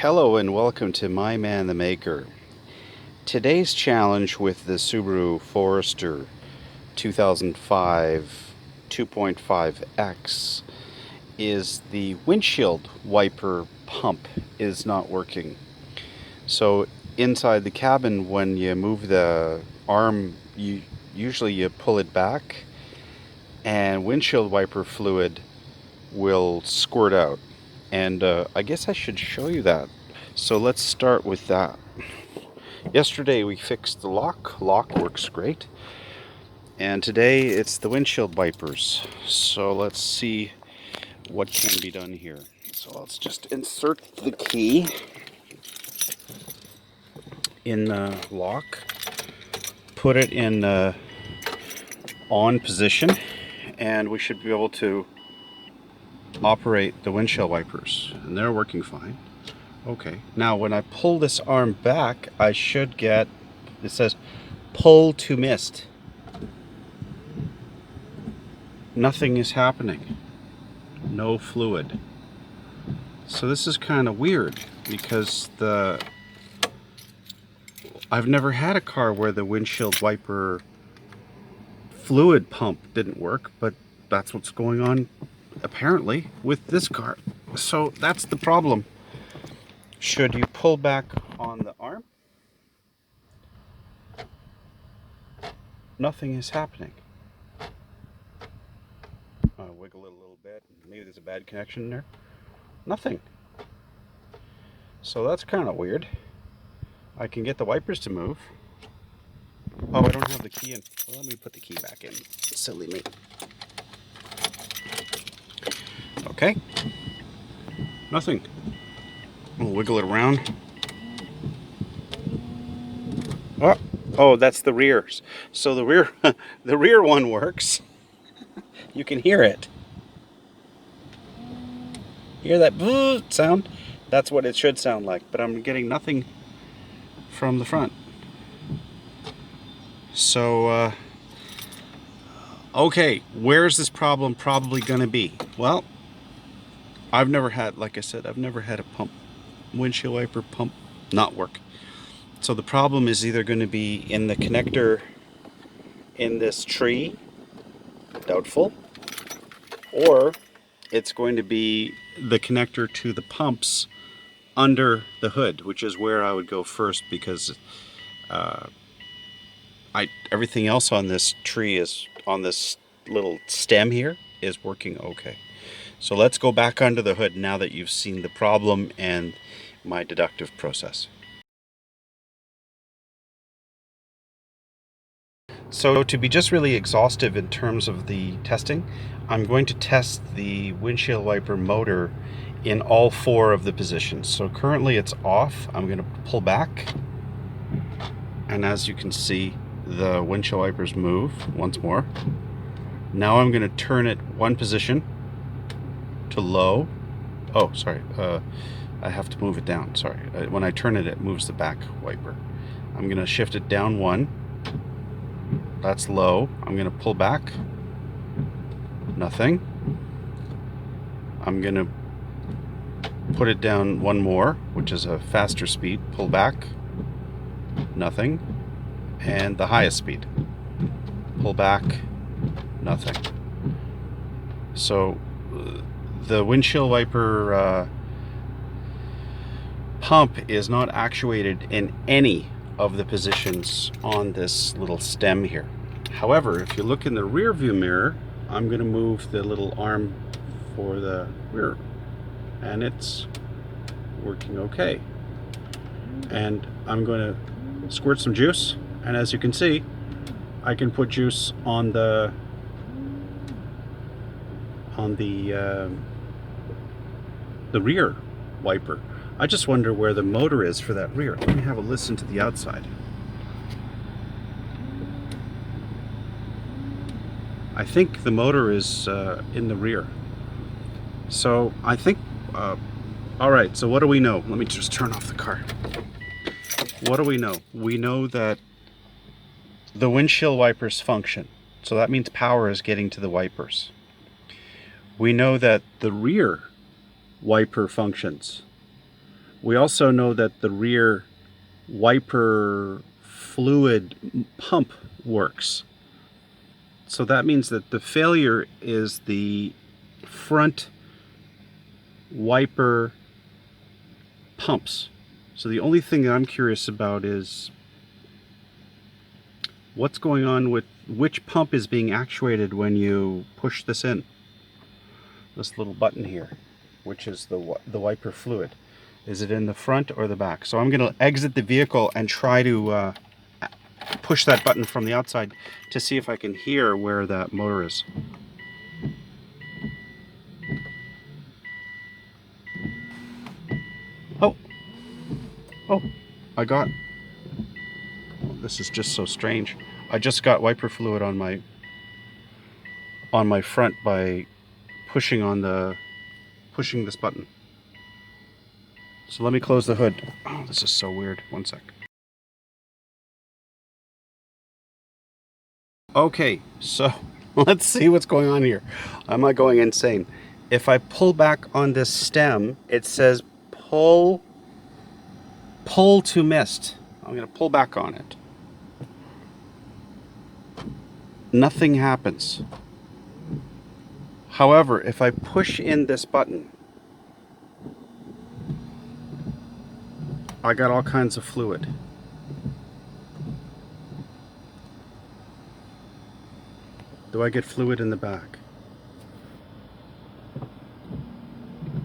Hello and welcome to My Man the Maker. Today's challenge with the Subaru Forester 2005 2.5X is the windshield wiper pump is not working. So inside the cabin, when you move the arm, you pull it back and windshield wiper fluid will squirt out. And I guess I should show you that. So let's start with that. Yesterday we fixed the lock. Lock works great. And today it's the windshield wipers. So let's see what can be done here. So let's just insert the key in the lock. Put it in on position. And we should be able to operate the windshield wipers, and they're working fine. Okay, now when I pull this arm back, I should get, it says pull to mist. Nothing is happening. No fluid. So this is kind of weird because I've never had a car where the windshield wiper fluid pump didn't work, but that's what's going on apparently with this car. So that's the problem. Should you pull back on the arm? Nothing is happening. Wiggle it a little bit. Maybe there's a bad connection there. Nothing. So that's kind of weird. I can get the wipers to move. Oh, I don't have the key in. Well, let me put the key back in. Silly me. Okay. Nothing. We'll wiggle it around. Oh, that's the rears. So the rear, the rear one works. You can hear it. Hear that boo sound? That's what it should sound like, but I'm getting nothing from the front. So, okay, where's this problem probably going to be? Well, I've never had, like I said, I've never had a windshield wiper pump not work. So the problem is either going to be in the connector in this tree, doubtful, or it's going to be the connector to the pumps under the hood, which is where I would go first, because everything else on this tree is, on this little stem here, is working okay. So let's go back under the hood now that you've seen the problem and my deductive process. So to be just really exhaustive in terms of the testing, I'm going to test the windshield wiper motor in all four of the positions. So currently it's off. I'm going to pull back, and as you can see, the windshield wipers move once more. Now I'm going to turn it one position to low. Oh, sorry. I have to move it down. Sorry. When I turn it, it moves the back wiper. I'm going to shift it down one. That's low. I'm going to pull back. Nothing. I'm going to put it down one more, which is a faster speed. Pull back. Nothing. And the highest speed. Pull back. Nothing. So the windshield wiper pump is not actuated in any of the positions on this little stem here. However, if you look in the rear view mirror, I'm going to move the little arm for the rear, and it's working okay. And I'm going to squirt some juice, and as you can see, I can put juice on the rear wiper. I just wonder where the motor is for that rear. Let me have a listen to the outside. I think the motor is in the rear. So I think, all right, so what do we know? Let me just turn off the car. What do we know? We know that the windshield wipers function. So that means power is getting to the wipers. We know that the rear wiper functions. We also know that the rear wiper fluid pump works. So that means that the failure is the front wiper pumps. So the only thing that I'm curious about is what's going on with which pump is being actuated when you push this in. This little button here, which is the wiper fluid. Is it in the front or the back? So I'm going to exit the vehicle and try to push that button from the outside to see if I can hear where that motor is. Oh, I got, oh, this is just so strange. I just got wiper fluid on my front by pushing this button. So let me close the hood. Oh, this is so weird. One sec. Okay, so let's see what's going on here. Am I going insane? If I pull back on this stem, it says pull to mist. I'm going to pull back on it. Nothing happens. However, if I push in this button, I got all kinds of fluid. Do I get fluid in the back?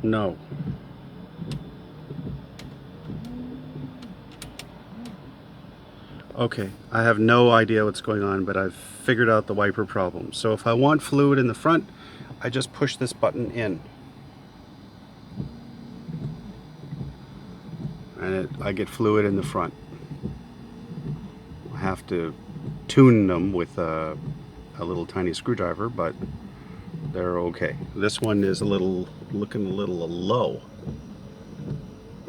No. Okay, I have no idea what's going on, but I've figured out the wiper problem. So if I want fluid in the front, I just push this button in. And I get fluid in the front. I have to tune them with a little tiny screwdriver, but they're okay. This one is looking a little low.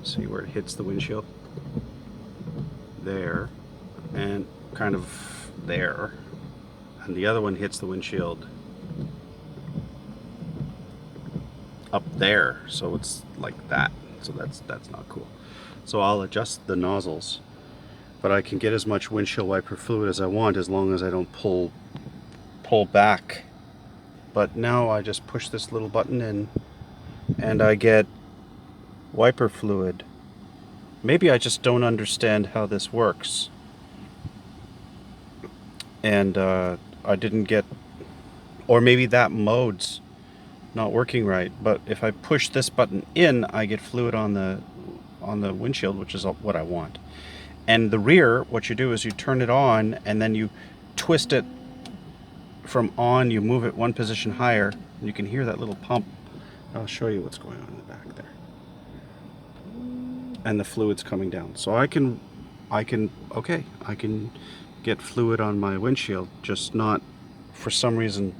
See where it hits the windshield? There, and kind of there. And the other one hits the windshield up there, so it's like that. So that's not cool. So I'll adjust the nozzles, but I can get as much windshield wiper fluid as I want as long as I don't pull back. But now I just push this little button in and I get wiper fluid. Maybe I just don't understand how this works, and I didn't get, or maybe that mode's not working right. But if I push this button in, I get fluid on the windshield, which is what I want. And the rear, what you do is you turn it on and then you twist it from on, you move it one position higher, and you can hear that little pump. I'll show you what's going on in the back there. And the fluid's coming down. So I can get fluid on my windshield, just not for some reason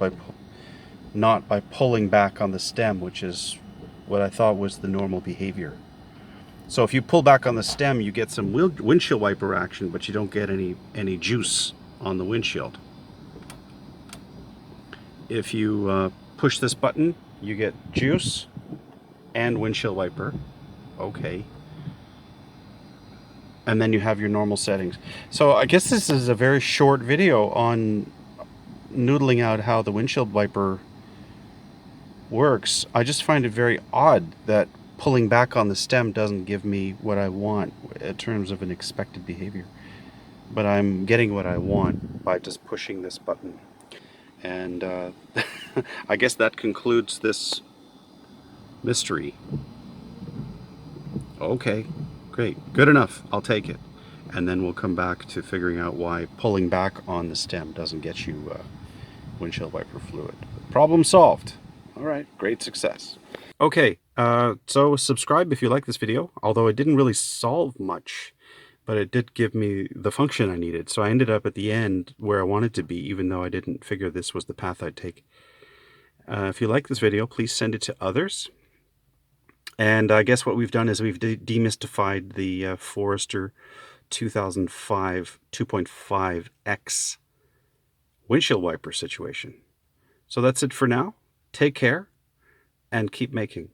not by pulling back on the stem, which is what I thought was the normal behavior. So if you pull back on the stem, you get some windshield wiper action, but you don't get any juice on the windshield. If you push this button, you get juice and windshield wiper. Okay. And then you have your normal settings. So I guess this is a very short video on noodling out how the windshield wiper works. I just find it very odd that pulling back on the stem doesn't give me what I want in terms of an expected behavior. But I'm getting what I want by just pushing this button. And I guess that concludes this mystery. Okay, great, good enough, I'll take it. And then we'll come back to figuring out why pulling back on the stem doesn't get you windshield wiper fluid. Problem solved. All right, great success. Okay, so subscribe if you like this video, although it didn't really solve much, but it did give me the function I needed. So I ended up at the end where I wanted to be, even though I didn't figure this was the path I'd take. If you like this video, please send it to others. And I guess what we've done is we've demystified the Forester 2005 2.5X windshield wiper situation. So that's it for now. Take care and keep making.